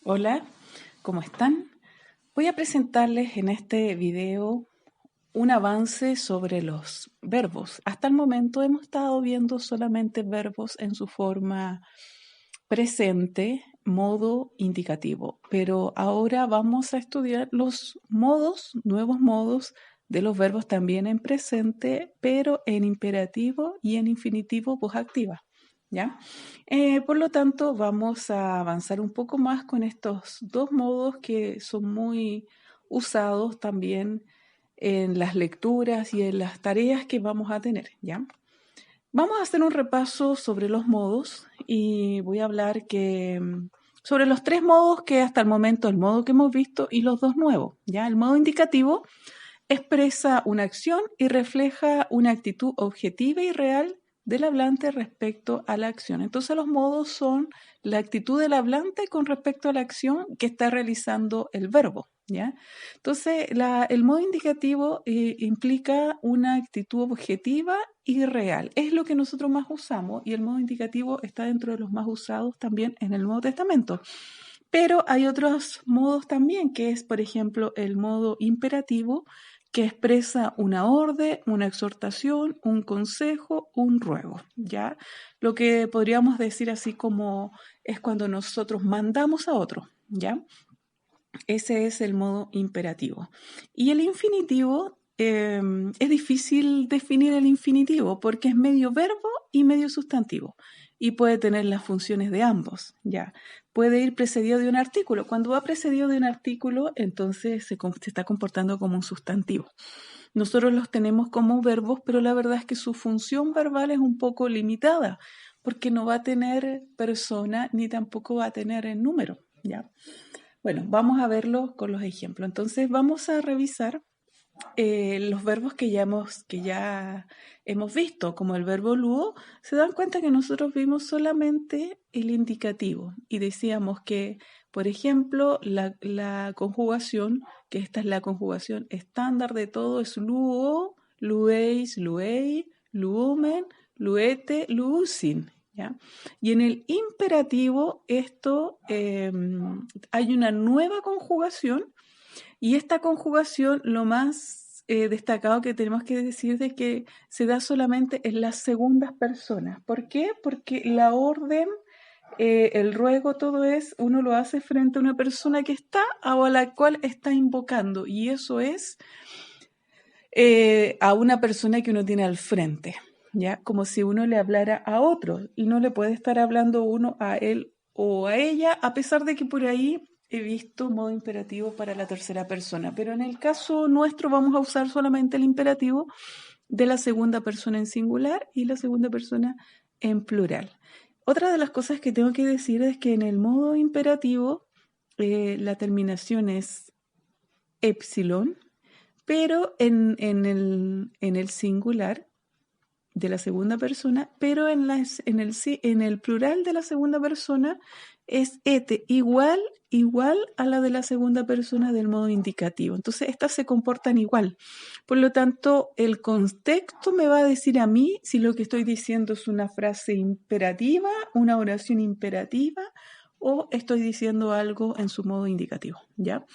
Hola, ¿cómo están? Voy a presentarles en este video un avance sobre los verbos. Hasta el momento hemos estado viendo solamente verbos en su forma presente, modo indicativo, pero ahora vamos a estudiar los modos, nuevos modos de los verbos también en presente, pero en imperativo y en infinitivo voz activa. ¿Ya? Por lo tanto, vamos a avanzar un poco más con estos dos modos que son muy usados también en las lecturas y en las tareas que vamos a tener, ¿ya? Vamos a hacer un repaso sobre los modos y voy a hablar sobre los tres modos que hasta el momento, el modo que hemos visto y los dos nuevos, ¿ya? El modo indicativo expresa una acción y refleja una actitud objetiva y real del hablante respecto a la acción. Entonces los modos son la actitud del hablante con respecto a la acción que está realizando el verbo, ¿ya? Entonces el modo indicativo implica una actitud objetiva y real. Es lo que nosotros más usamos y el modo indicativo está dentro de los más usados también en el Nuevo Testamento. Pero hay otros modos también, que es, por ejemplo, el modo imperativo, que expresa una orden, una exhortación, un consejo, un ruego, ¿ya? Lo que podríamos decir así como es cuando nosotros mandamos a otro, ¿ya? Ese es el modo imperativo. Y el infinitivo, es difícil definir el infinitivo porque es medio verbo y medio sustantivo y puede tener las funciones de ambos, ¿ya? Puede ir precedido de un artículo. Cuando va precedido de un artículo, entonces se está comportando como un sustantivo. Nosotros los tenemos como verbos, pero la verdad es que su función verbal es un poco limitada porque no va a tener persona ni tampoco va a tener el número, ¿ya? Bueno, vamos a verlo con los ejemplos. Entonces vamos a revisar los verbos que ya hemos visto, como el verbo luo. Se dan cuenta que nosotros vimos solamente el indicativo y decíamos que, por ejemplo, la conjugación, que esta es la conjugación estándar de todo, es luo, lueis, luei, luomen, luete, luusin, ¿ya? Y en el imperativo hay una nueva conjugación y esta conjugación lo más destacado que tenemos que decir es que se da solamente en las segundas personas. ¿Por qué? Porque la orden, el ruego, todo uno lo hace frente a una persona que está o a la cual está invocando y eso es a una persona que uno tiene al frente, ¿ya? Como si uno le hablara a otro y no le puede estar hablando uno a él o a ella, a pesar de que por ahí he visto modo imperativo para la tercera persona. Pero en el caso nuestro vamos a usar solamente el imperativo de la segunda persona en singular y la segunda persona en plural. Otra de las cosas que tengo que decir es que en el modo imperativo la terminación es epsilon, pero en el singular de la segunda persona, pero en el plural de la segunda persona es ete, igual a la de la segunda persona del modo indicativo. Entonces, estas se comportan igual. Por lo tanto, el contexto me va a decir a mí si lo que estoy diciendo es una frase imperativa, una oración imperativa, o estoy diciendo algo en su modo indicativo, ¿ya?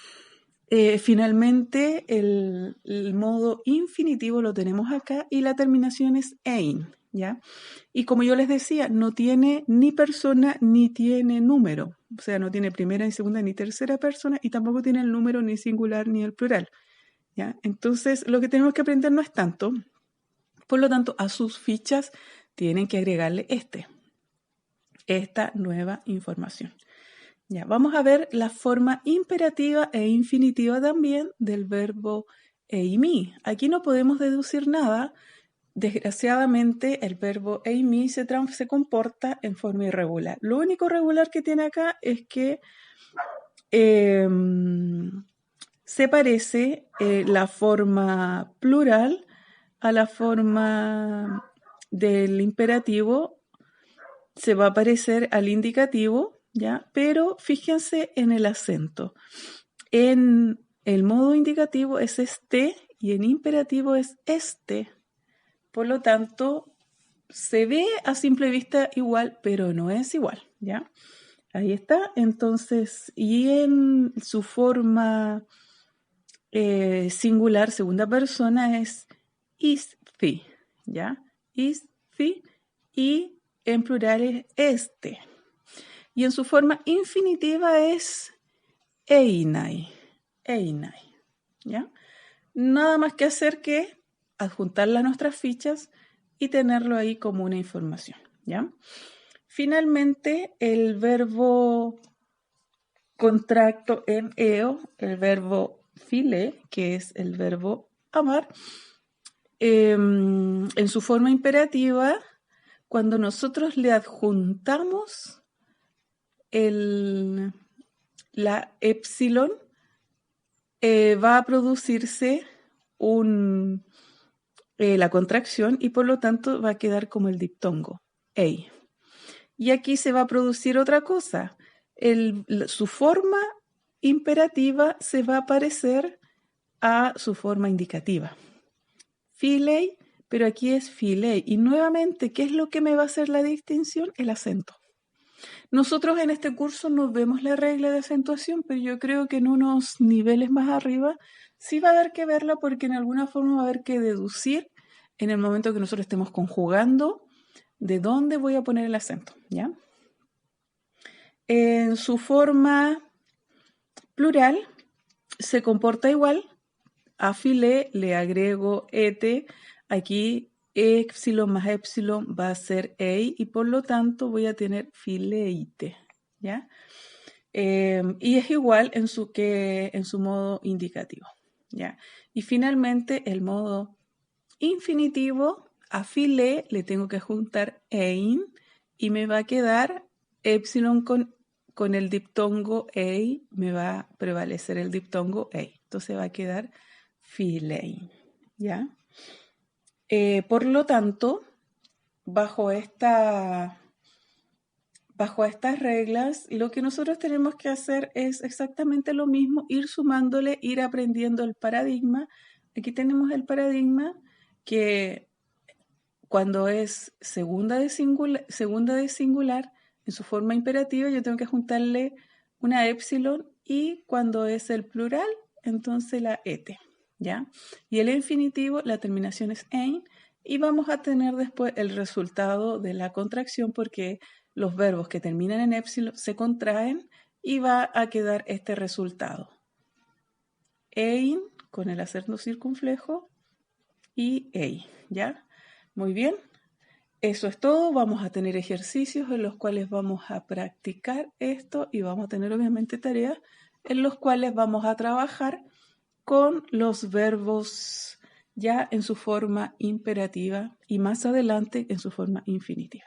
Finalmente, el modo infinitivo lo tenemos acá y la terminación es ein, ¿ya? Y como yo les decía, no tiene ni persona ni tiene número. O sea, no tiene primera ni segunda ni tercera persona y tampoco tiene el número ni singular ni el plural, ¿ya? Entonces, lo que tenemos que aprender no es tanto. Por lo tanto, a sus fichas tienen que agregarle esta nueva información. Ya, vamos a ver la forma imperativa e infinitiva también del verbo eimi. Aquí no podemos deducir nada. Desgraciadamente, el verbo eimi se comporta en forma irregular. Lo único regular que tiene acá es que se parece la forma plural a la forma del imperativo, se va a parecer al indicativo, ¿ya? Pero fíjense en el acento. En el modo indicativo es este y en imperativo es este. Por lo tanto, se ve a simple vista igual, pero no es igual, ¿ya? Ahí está. Entonces, y en su forma singular, segunda persona, es isthi, ¿ya? Isthi, y en plural es este. Y en su forma infinitiva es einai, einai, ¿ya? Nada más que hacer que adjuntarla a nuestras fichas y tenerlo ahí como una información, ¿ya? Finalmente, el verbo contracto en eo, el verbo phile, que es el verbo amar, en su forma imperativa, cuando nosotros le adjuntamos la epsilon, va a producirse la contracción y por lo tanto va a quedar como el diptongo, ei. Y aquí se va a producir otra cosa. Su forma imperativa se va a parecer a su forma indicativa. Philei, pero aquí es philei. Y nuevamente, ¿qué es lo que me va a hacer la distinción? El acento. Nosotros en este curso no vemos la regla de acentuación, pero yo creo que en unos niveles más arriba sí va a haber que verla porque en alguna forma va a haber que deducir en el momento que nosotros estemos conjugando de dónde voy a poner el acento, ¿ya? En su forma plural se comporta igual. A phile le agrego ete. Aquí epsilon más epsilon va a ser ei y por lo tanto voy a tener phileite, ¿ya? Y es igual que en su modo indicativo, ¿ya? Y finalmente el modo infinitivo, a phile le tengo que juntar ein y me va a quedar epsilon con el diptongo ei, me va a prevalecer el diptongo ei. Entonces va a quedar philein, ¿ya? Por lo tanto, bajo estas reglas, lo que nosotros tenemos que hacer es exactamente lo mismo, ir sumándole, ir aprendiendo el paradigma. Aquí tenemos el paradigma que cuando es segunda de singular, en su forma imperativa, yo tengo que juntarle una epsilon y cuando es el plural, entonces la ete, ¿ya? Y el infinitivo, la terminación es ein y vamos a tener después el resultado de la contracción porque los verbos que terminan en epsilon se contraen y va a quedar este resultado. Ein con el acento circunflejo y ei, ¿ya? Muy bien. Eso es todo. Vamos a tener ejercicios en los cuales vamos a practicar esto y vamos a tener obviamente tareas en los cuales vamos a trabajar con los verbos ya en su forma imperativa y más adelante en su forma infinitiva.